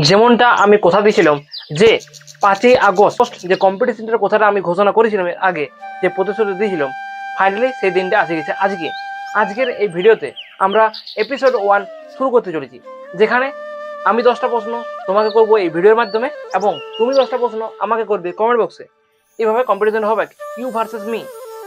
যেমনটা আমি কথা দিয়েছিলাম যে 5ই আগস্ট যে কম্পিটিশনটার কথাটা আমি ঘোষণা করেছিলাম আগে, যে প্রতিশ্রুতি দিয়েছিলাম, ফাইনালি সেই দিনটা আসে গেছে আজকে। আজকের এই ভিডিওতে আমরা এপিসোড 1 শুরু করতে চলেছি, যেখানে আমি 10টা প্রশ্ন তোমাকে করবো এই ভিডিওর মাধ্যমে এবং তুমি 10টা প্রশ্ন আমাকে করবে কমেন্ট বক্সে। এইভাবে কম্পিটিশন হবে, ইউ ভার্সেস মি,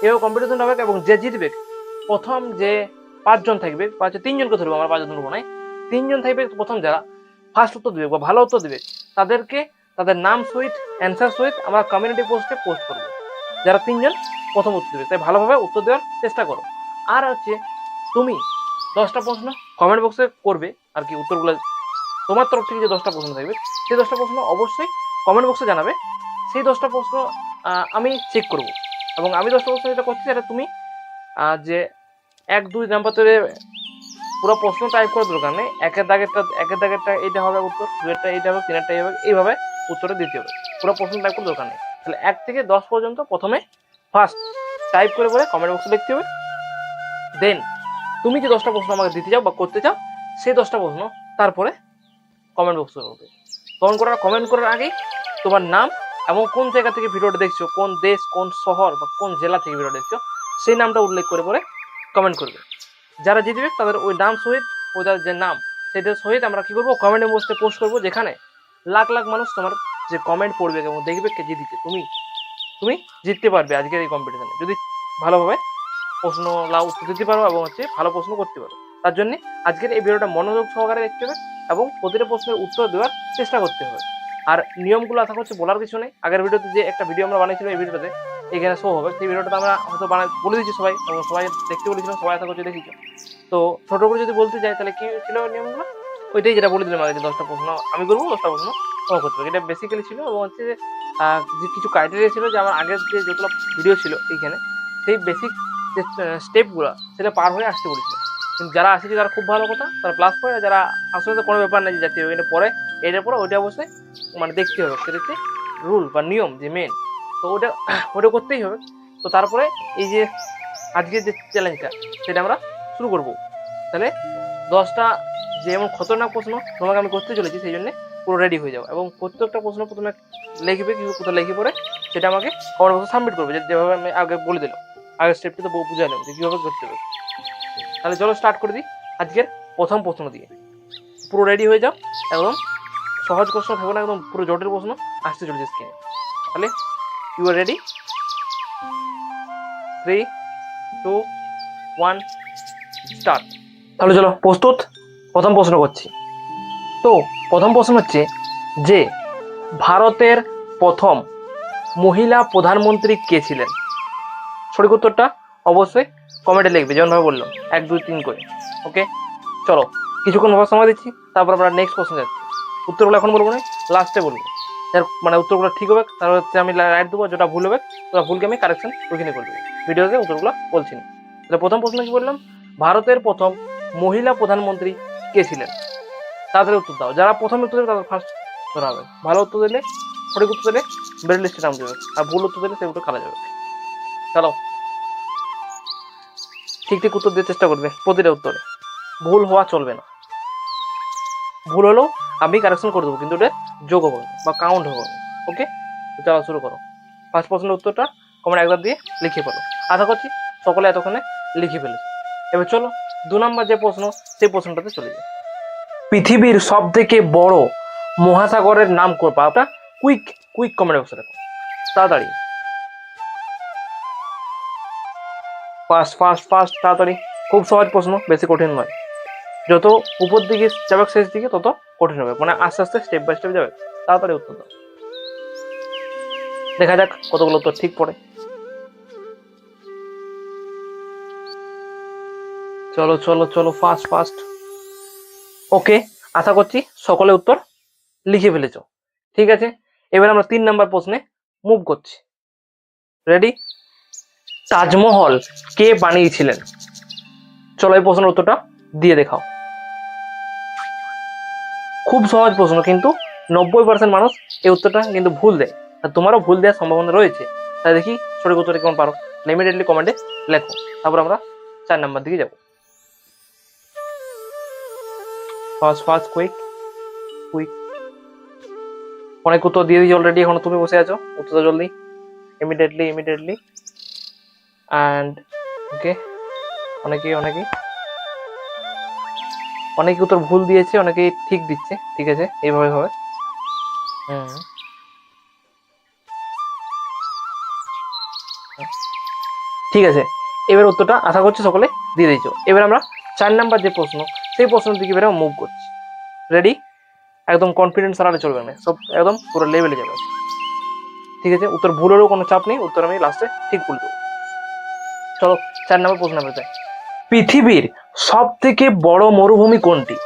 এভাবে কম্পিটিশন হবে। এবং যে জিতবে, প্রথম যে 5জন থাকবে, 3জনকে ধরবো আমরা, 5জন ধরবো না, 3জন থাকবে প্রথম, যারা ফার্স্ট উত্তর দেবে বা ভালো উত্তর দেবে তাদেরকে তাদের নাম সহিত অ্যান্সার সহিত আমরা কমিউনিটি পোস্টে পোস্ট করবো, যারা 3জন প্রথম উত্তর দেবে। তাই ভালোভাবে উত্তর দেওয়ার চেষ্টা করো। আর হচ্ছে তুমি 10টা প্রশ্ন কমেন্ট বক্সে করবে আর কি, উত্তরগুলো তোমার তরফ থেকে যে 10টা প্রশ্ন থাকবে সেই 10টা প্রশ্ন অবশ্যই কমেন্ট বক্সে জানাবে। সেই 10টা প্রশ্ন আমি চেক করব, এবং আমি 10টা প্রশ্ন যেটা করছি সেটা তুমি যে 1 2 নাম্বারে পুরো প্রশ্ন টাইপ করার দরকার নেই, একের দাগেরটা এইটা হবে উত্তর, 2এরটা এইটা হবে, 3এরটা এই হবে, এইভাবে উত্তরে দিতে হবে। পুরো প্রশ্ন টাইপ করার দরকার নেই। তাহলে 1 থেকে 10 পর্যন্ত প্রথমে ফার্স্ট টাইপ করে কমেন্ট বক্সে লিখতে হবে। দেন তুমি যে 10টা প্রশ্ন আমাকে দিতে চাও বা করতে চাও সেই 10টা প্রশ্ন তারপরে কমেন্ট বক্সে করবে। কমেন্ট করার আগেই তোমার নাম এবং কোন জায়গা থেকে ভিডিওটা দেখছো, কোন দেশ, কোন শহর বা কোন জেলা থেকে ভিডিও দেখছো সেই নামটা উল্লেখ করে কমেন্ট করবে। যারা জিতবে তাদের ওই নাম সহিত, ওদের যে নাম সেটার সহিত আমরা কি করবো, কমেন্টের মধ্যে পোস্ট করবো, যেখানে লাখ লাখ মানুষ তোমার যে কমেন্ট পড়বে এবং দেখবে কে জিতেছে। তুমি জিততে পারবে আজকের এই কম্পিটিশনে, যদি ভালোভাবে প্রশ্ন উত্তর দিতে পারো এবং ভালো প্রশ্ন করতে পারো। তার জন্য আজকের এই ভিডিওটা মনোযোগ সহকারে দেখতে হবে এবং প্রতিটা প্রশ্নের উত্তর দেওয়ার চেষ্টা করতে হবে। আর নিয়মগুলো আশা করছি বলার কিছু নেই। আগের ভিডিওতে যে একটা ভিডিও আমরা বানিয়েছিলাম, এই ভিডিওতে এখানে শো হবে, সেই ভিডিওটা আমরা হয়তো বলে দিচ্ছি সবাই, এবং সবাই দেখতে বলেছিলাম, সবাই আশা করছি দেখেছি। তো ছোট করে যদি বলতে যাই তাহলে কি ছিল নিয়মগুলো, ওইটাই যেটা বলে দিলাম আগে, যে 10টা প্রশ্ন আমি করবো, 10টা প্রশ্ন তোমার করতে হবে। এটা বেসিক্যালি ছিল। এবং যে কিছু ক্রাইটেরিয়া ছিল, যে আমার আগের যে যতগুলো ভিডিও ছিল এইখানে, সেই বেসিক যে স্টেপগুলো সেটা পার হয়ে আসতে বলেছিল। কিন্তু যারা আসেছে তারা খুব ভালো কথা, তারা প্লাস পয়েন্ট। আর যারা আসলে তো কোনো ব্যাপার নেই, যে জাতীয় এটা পরে এটার পরে ওইটা অবশ্যই দেখতে হবে, সেটা হচ্ছে রুল বা নিয়ম যে মেন। তো ওটা করতেই হবে। তো তারপরে এই যে আজকের যে চ্যালেঞ্জটা সেটা আমরা শুরু করব। তাহলে 10টা যে এমন খতরনাক প্রশ্ন তোমাকে আমি করতে চলেছি, সেই জন্য পুরো রেডি হয়ে যাও। এবং প্রত্যেকটা প্রশ্ন প্রথমে লিখবে, কিছু কোথাও লিখে পরে সেটা আমাকে কমেন্ট বক্সে সাবমিট করবে, যেভাবে আমি আগে বলে দিলাম, আগের স্টেপটা তো বুঝালাম যে কীভাবে করতে হবে। তাহলে চলো স্টার্ট করে দিই আজকের প্রথম প্রশ্ন দিয়ে। পুরো রেডি হয়ে যাও, একদম সহজ প্রশ্ন থাকবে না, একদম পুরো জটিল প্রশ্ন আসতে চলেছে স্ক্রিনে। তাহলে ইউ আর রেডি? 3 2 1 স্টার্ট। তাহলে চলো প্রস্তুত, প্রথম প্রশ্ন করছি। তো প্রথম প্রশ্ন হচ্ছে যে ভারতের প্রথম মহিলা প্রধানমন্ত্রী কে ছিলেন? সঠিক উত্তরটা অবশ্যই কমেন্টে লিখবে, যেমনভাবে বললাম 1 2 3 করে। ওকে, চলো কিছুক্ষণ ভাবার সময় দিচ্ছি, তারপর আমরা নেক্সট প্রশ্ন যাচ্ছি। উত্তরগুলো এখন বলবো না, লাস্টে বলবো। যার উত্তরগুলো ঠিক হবে তার হচ্ছে আমি রাইট দেবো, যেটা ভুল হবে তোরা ভুলকে আমি কারেকশন ওইখানে করে দেবো, ভিডিওতে উত্তরগুলো বলছি না। তাহলে প্রথম প্রশ্ন কি বললাম, ভারতের প্রথম মহিলা প্রধানমন্ত্রী কে ছিলেন? তাড়াতাড়ি উত্তর দাও, যারা প্রথম উত্তর দেবে তাদের ফার্স্ট ধরা হবে। ভালো উত্তর দিলে, সঠিক উত্তর দিলে বের লিস্টে নাম দেবে, আর ভুল উত্তর দিলে সেগুলো কাটা যাবে। চলো ঠিক ঠিক উত্তর দিয়ে চেষ্টা করবে, প্রতিটা উত্তরে ভুল হওয়া চলবে না। ভুল হলেও আমি কারেকশন করে দেবো, কিন্তু এটা যোগ হবে বা কাউন্ট হবে। ওকে, চলো শুরু করো। ফার্স্ট প্রশ্নের উত্তরটা কমেন্ট একবার দিয়ে লিখে ফেলো। আশা করছি সকলে এতক্ষণে লিখে ফেলেছে। এবার চলো 2 নম্বর যে প্রশ্ন, সেই প্রশ্নটাতে চলে যাই। পৃথিবীর সব থেকে বড় মহাসাগরের নাম করবা, ওটা কুইক কুইক কমেন্ট বক্সে রাখো, তাড়াতাড়ি, ফাস্ট ফাস্ট ফাস্ট, তাড়াতাড়ি। খুব সহজ প্রশ্ন, বেশি কঠিন নয়। যত উপর দিকে যাবে শেষ দিকে তত কঠিন হবে, আস্তে আস্তে স্টেপ বাই স্টেপ যাবে। তাড়াতাড়ি উত্তর দাও, দেখা যাক কতগুলো উত্তর ঠিক পড়ে। চলো চলো চলো, ফাস্ট ফাস্ট। ওকে, আশা করছি সকলে উত্তর লিখে ফেলেছ। ঠিক আছে, এবার আমরা 3 নম্বর প্রশ্নে মুভ করছি। রেডি? তাজমহল কে বানিয়েছিলেন? চলো এই প্রশ্নের উত্তরটা দিয়ে দেখাও। খুব সহজ প্রশ্ন, কিন্তু 90% মানুষ এই উত্তরটা কিন্তু ভুল দেয়, আর তোমারও ভুল দেওয়ার সম্ভাবনা রয়েছে। তাই দেখি সঠিক উত্তরটা কেমন পারো, ইমিডিয়েটলি কমেন্টে লেখো। তারপর আমরা 4 নম্বর দিকে যাব। Fast fast, quick quick. অনেক উত্তর দিয়ে দিয়েছি অলরেডি, এখনো তুমি বসে আছো, উত্তরটা জলদি, ইমিডিয়েটলি অ্যান্ড ওকে। অনেকেই উত্তর ভুল দিয়েছে, অনেকেই ঠিক দিচ্ছে। ঠিক আছে, এইভাবে হবে। ঠিক আছে, এবার উত্তরটা আশা করছি সকলে দিয়ে দিয়েছো। এবার আমরা 4 নাম্বার যে প্রশ্ন, সেই প্রশ্নের দিকে এবারে মুভ করছি। রেডি? একদম কনফিডেন্স হারালে চলবে না, সব একদম পুরো লেভেলে যাবে। ঠিক আছে, উত্তর ভুলেরও কোনো চাপ নেই, উত্তর আমি লাস্টে ঠিক বলে দেবো। চলো 4 নম্বর প্রশ্ন পেতে। পৃথিবীর সব থেকে বড় মরুভূমি কোনটি?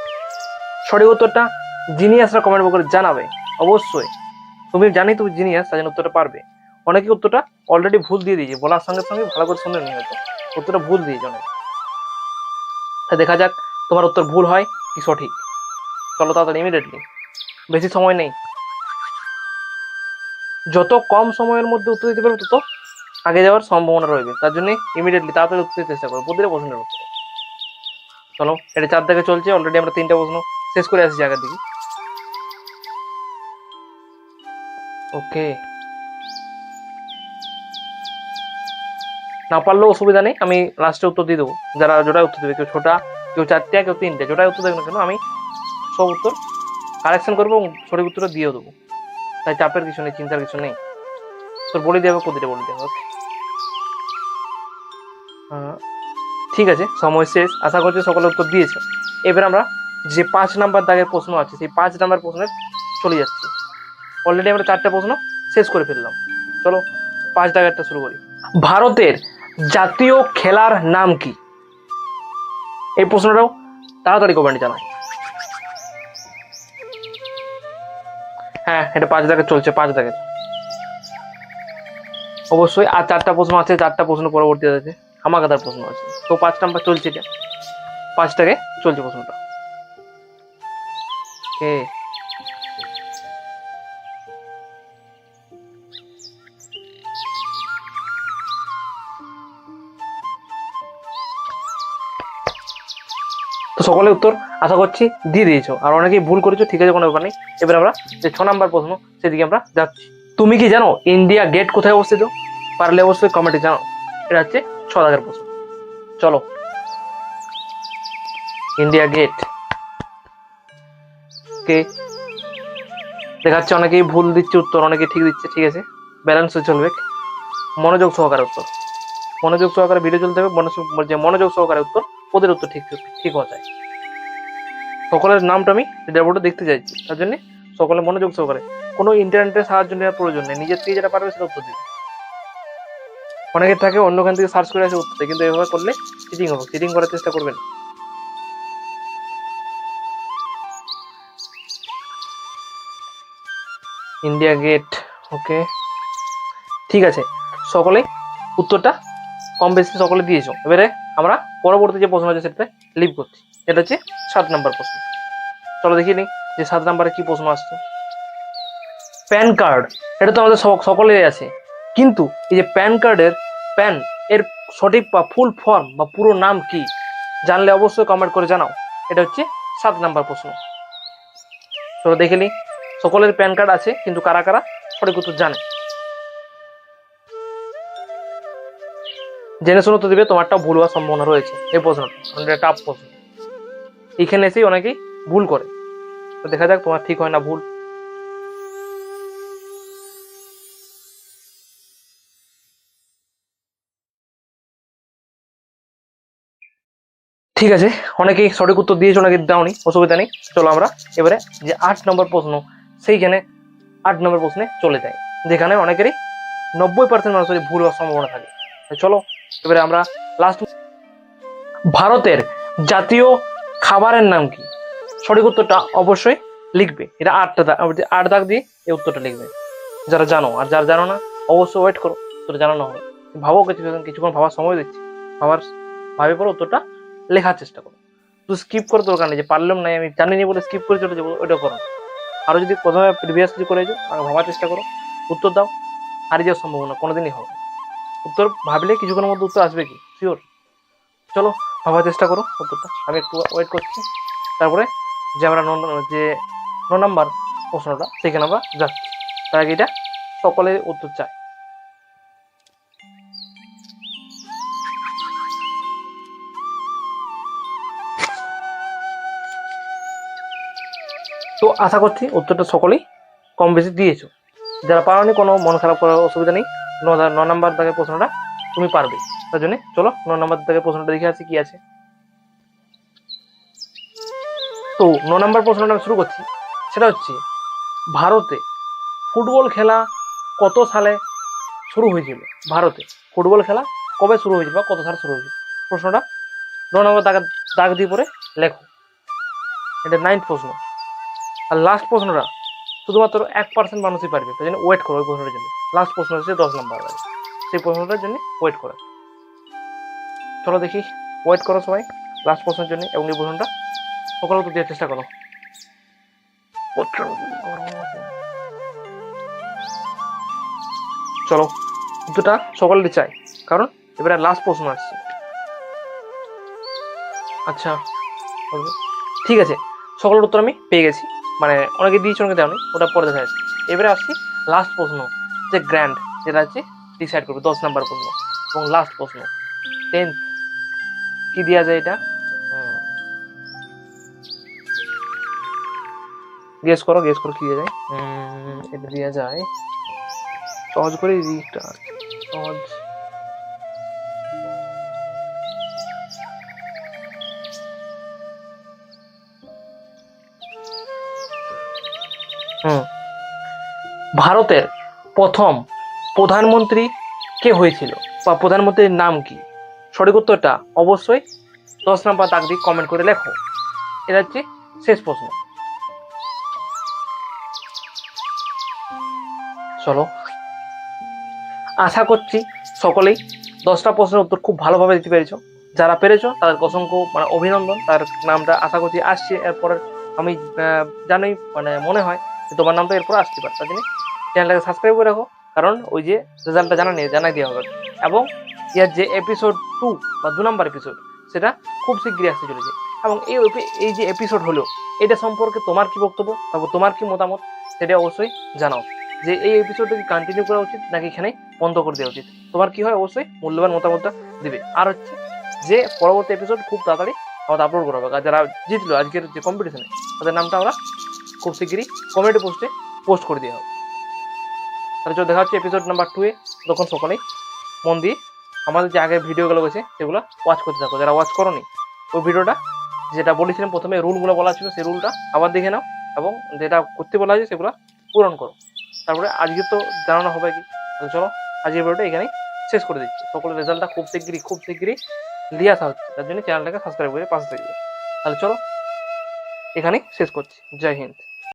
সঠিক উত্তরটা জিনিয়াসরা কমেন্ট করে জানাবে অবশ্যই। তুমি জানি তুমি জিনিয়াস, তাই জন্য উত্তরটা পারবে। অনেকে উত্তরটা অলরেডি ভুল দিয়ে দিয়েছে, বলার সঙ্গে সঙ্গে ভালো করে শুনে নিয়ে হয়তো উত্তরটা ভুল দিয়েছে অনেক। দেখা যাক তোমার উত্তর ভুল হয় কি সঠিক। চলো তাড়াতাড়ি, ইমিডিয়েটলি, বেশি সময় নেই। যত কম সময়ের মধ্যে উত্তর দিতে পারবে তত আগে যাওয়ার সম্ভাবনা রয়েছে, তার জন্য ইমিডিয়েটলি তাড়াতাড়ি উত্তর দিতে চেষ্টা করো প্রতিটা প্রশ্নের উত্তরে। চলো, এটা 4 দাগে চলছে, অলরেডি আমরা 3টা প্রশ্ন শেষ করে আসছি আগের দিকে। ওকে, না পারলেও অসুবিধা নেই, আমি লাস্টে উত্তর দিয়ে দেবো। যারা যেটা উত্তর দেবে, কেউ ছোটা, কেউ 4টে, কেউ 3টে, যেটাই উত্তর দেবে না কেন আমি সব উত্তর কারেকশন করবো এবং সঠিক উত্তরটা দিয়েও দেবো। তাই চাপের কিছু নেই, চিন্তার কিছু নেই। তোর বলে দেবো, প্রতিটা বলে দেবো। ওকে, ঠিক আছে, সময় শেষ। আশা করছি সকলে উত্তর দিয়েছে। এবার আমরা যে 5 নাম্বার দাগের প্রশ্ন আছে, সেই 5 নাম্বার প্রশ্নের চলে যাচ্ছি। অলরেডি আমরা 4টে প্রশ্ন শেষ করে ফেললাম। চলো 5 দাগেরটা শুরু করি। ভারতের জাতীয় খেলার নাম কি? এই প্রশ্নটাও তাড়াতাড়ি কমেন্টে জানাই। হ্যাঁ, এটা 5 দাগে চলছে, 5 দাগের অবশ্যই। আর 4টা প্রশ্ন আছে, 4টা প্রশ্ন পরবর্তী আছে, হামাকাদার প্রশ্ন আছে। তো 5 নাম্বার চলছে, এটা 5 দাগে চলছে প্রশ্নটা। ওকে, তো সকলে উত্তর আশা করছি দিয়ে দিয়েছো, আর অনেকেই ভুল করেছো। ঠিক আছে, কোনো ব্যাপার নেই। এবার আমরা যে 6 নাম্বার প্রশ্ন, সেদিকে আমরা যাচ্ছি। তুমি কি জানো ইন্ডিয়া গেট কোথায় অবস্থিত? পারলে অবশ্যই কমেন্টে জানাও। এটা হচ্ছে 6 দাগের প্রশ্ন। চলো, ইন্ডিয়া গেট। কে দেখাচ্ছে, অনেকেই ভুল দিচ্ছে উত্তর, অনেকেই ঠিক দিচ্ছে। ঠিক আছে, ব্যালেন্স চলবে, মনোযোগ সহকারে উত্তর, মনোযোগ সহকারে ভিডিও চলতে হবে। মনোযোগ সহকারে উত্তর, ওদের উত্তর ঠিক ঠিক হওয়া যায়। সকলের নামটা আমি বোর্ডে দেখতে চাইছি, তার জন্য সকলে মনোযোগ সহকারে, কোনো ইন্টারনেটের সাহায্য নেওয়ার প্রয়োজন নেই, নিজের থেকে যেটা পারবে সেটা উত্তর দিবে। অনেকের থাকে অন্যখান থেকে সার্চ করে আসে উত্তর, কিন্তু এভাবে করলে চিটিং হবে, চিটিং করার চেষ্টা করবেন। ইন্ডিয়া গেট, ওকে, ঠিক আছে, সকলে উত্তরটা কম বেশি সকলে দিয়েছো। এবারে আমরা পরবর্তী যে প্রশ্ন আছে সেটাতে লিভ করছি। এটা হচ্ছে 7 নাম্বার প্রশ্ন। চলো দেখিয়ে নিই যে 7 নাম্বারে কি প্রশ্ন আসছে। প্যান কার্ড, এটা তো আমাদের সকলেরই আছে, কিন্তু এই যে প্যান কার্ডের প্যান এর সঠিক বা ফুল ফর্ম বা পুরো নাম কি? জানলে অবশ্যই কমেন্ট করে জানাও। এটা হচ্ছে 7 নাম্বার প্রশ্ন। চলো দেখে নিই, সকলের প্যান কার্ড আছে, কিন্তু কারা কারা সঠিক উত্তর জানে। জেনে শুনে তো দিবে, তোমারটাও ভুল হওয়ার সম্ভাবনা রয়েছে। এই প্রশ্নটা টাফ প্রশ্ন, এখানে এসেই অনেকেই ভুল করে। তো দেখা যাক তোমার ঠিক হয় না ভুল। ঠিক আছে, অনেকেই সঠিক উত্তর দিয়েছে, অনেকে দাওনি, অসুবিধা নেই। চলো আমরা এবারে যে 8 নম্বর প্রশ্ন, সেইখানে 8 নম্বর প্রশ্নে চলে যায়, যেখানে অনেকেরই 90% মানুষেরই ভুল হওয়ার সম্ভাবনা থাকে। চলো এবারে আমরা লাস্ট। ভারতের জাতীয় খাবারের নাম কি? সঠিক উত্তরটা অবশ্যই লিখবে। এটা 8 দাগ দিয়ে এই উত্তরটা লিখবে, যারা জানো। আর যারা জানো না, অবশ্যই ওয়েট করো, উত্তরটা জানানো হবে। ভাবো, কিছুক্ষণ ভাবার সময় দিচ্ছি, ভাবে পরে উত্তরটা লেখার চেষ্টা করো। তো স্কিপ করে দরকার নেই, যে পারলাম না আমি জানিনি বলে স্কিপ করে চলে যাবো, ওইটা করো। আরো যদি প্রথমে প্রিভিয়াস কিছু করেছো, আগে ভাবার চেষ্টা করো, উত্তর দাও। হারিয়ে যাওয়ার সম্ভাবনা কোনোদিনই হবে। উত্তর ভাবলে কিছুক্ষণের মধ্যে উত্তর আসবে কি শিওর। চলো ভাবার চেষ্টা করো উত্তরটা, আমি একটু ওয়েট করছি। তারপরে যে আমরা যে 9 নম্বর প্রশ্নটা, সেখানে আমরা যাচ্ছি। তার আগে এটা সকলের উত্তর চাই। তো আশা করছি উত্তরটা সকলেই কম বেশি দিয়েছো। যারা পারোনি কোনো মন খারাপ করার অসুবিধা নেই। 9 নম্বর দাগের প্রশ্নটা তুমি পারবে, তার জন্য চলো 9 নম্বর দাগের প্রশ্নটা দেখে আসি কি আছে। তো 9 নম্বর প্রশ্নটা আমি শুরু করছি। সেটা হচ্ছে, ভারতে ফুটবল খেলা কত সালে শুরু হয়েছিল? ভারতে ফুটবল খেলা কবে শুরু হয়েছিল বা কত সালে শুরু হয়েছিল? প্রশ্নটা 9 নম্বর দাগ দিয়ে পরে লেখো। এটা 9th প্রশ্ন। আর লাস্ট প্রশ্নটা শুধুমাত্র 1% মানুষই পারবে, তাই জন্য ওয়েট করো ওই প্রশ্নটার জন্য। লাস্ট প্রশ্ন হচ্ছে 10 নম্বর, সেই প্রশ্নটার জন্য ওয়েট করো। চলো দেখি, ওয়েট করো সবাই লাস্ট প্রশ্নের জন্য, এবং এই প্রশ্নটা সকল উত্তর দেওয়ার চেষ্টা করো। চলো উত্তরটা সকলেরই চাই, কারণ এবারে লাস্ট প্রশ্ন আসছে। আচ্ছা ঠিক আছে, সকলের উত্তর আমি পেয়ে গেছি, মানে অনেকে দিয়েছি অনেকে দেওয়া নেই, ওটা পরে দেখা যাচ্ছে। এবারে আসছি লাস্ট প্রশ্ন, যে গ্র্যান্ড, যেটা হচ্ছে ডিসাইড করবে 10 নম্বর প্রশ্ন এবং লাস্ট প্রশ্ন 10th। কি দেওয়া যায় এটা? গেস করো কি দেওয়া যায়। এটা দেওয়া যায় সহজ করে সহজ। ভারতের প্রথম প্রধানমন্ত্রী কে হয়েছিল বা প্রধানমন্ত্রীর নাম কি? সঠিক উত্তরটা অবশ্যই 10 নম্বর দাগ দিয়ে কমেন্ট করে লেখো। এটা হচ্ছে শেষ প্রশ্ন। চলো, আশা করছি সকলেই 10টা প্রশ্নের উত্তর খুব ভালোভাবে দিতে পেরেছো। যারা পেরেছো তাদের অসংখ্য মানে অভিনন্দন। তার নামটা আশা করছি আসছে এরপরে, আমি জানোই মানে মনে হয় যে তোমার নামটা এরপর আসতে পারে, তার জন্য চ্যানেলটাকে সাবস্ক্রাইব করে রাখো, কারণ ওই যে রেজাল্টটা জানাই দেওয়া হবে। এবং ইয়ার যে এপিসোড 2 বা 2 নম্বর এপিসোড, সেটা খুব শীঘ্রই আসতে চলেছে। এবং এই যে এপিসোড হলো, এটা সম্পর্কে তোমার কি বক্তব্য, তারপর তোমার কি মতামত, সেটা অবশ্যই জানাও, যে এই এপিসোডটা কি কন্টিনিউ করা উচিত নাকি এখানে বন্ধ করে দেওয়া উচিত। তোমার কি হয় অবশ্যই মূল্যবান মতামতটা দিবে। আর হচ্ছে যে পরবর্তী এপিসোড খুব তাড়াতাড়ি আমাদের আপলোড করা হবে। আর যারা জিতলো আজকের যে কম্পিটিশনে, তাদের নামটা আমরা খুব শীঘ্রই কমিউনিটি পোস্টে পোস্ট করে দেওয়া হবে। তাহলে চলো দেখা হচ্ছে এপিসোড নাম্বার 2-এ। তখন সকলেই মন দিয়ে আমাদের যে আগের ভিডিওগুলো গেছে সেগুলো ওয়াচ করতে থাকো। যারা ওয়াচ করোনি, ওই ভিডিওটা যেটা বলেছিলাম প্রথমে রুলগুলো বলা ছিল, সেই রুলটা আবার দেখে নাও এবং যেটা করতে বলা হয়েছে সেগুলো পূরণ করো। তারপরে আজকে তো জানানো হবে কি। তাহলে চলো আজকের ভিডিওটা এখানেই শেষ করে দিচ্ছি। সকলের রেজাল্টটা খুব শীঘ্রই নিয়ে আসা হচ্ছে, তার জন্য চ্যানেলটাকে সাবস্ক্রাইব করে পাশে থাকবে। তাহলে চলো এখানেই শেষ করছি। জয় হিন্দ।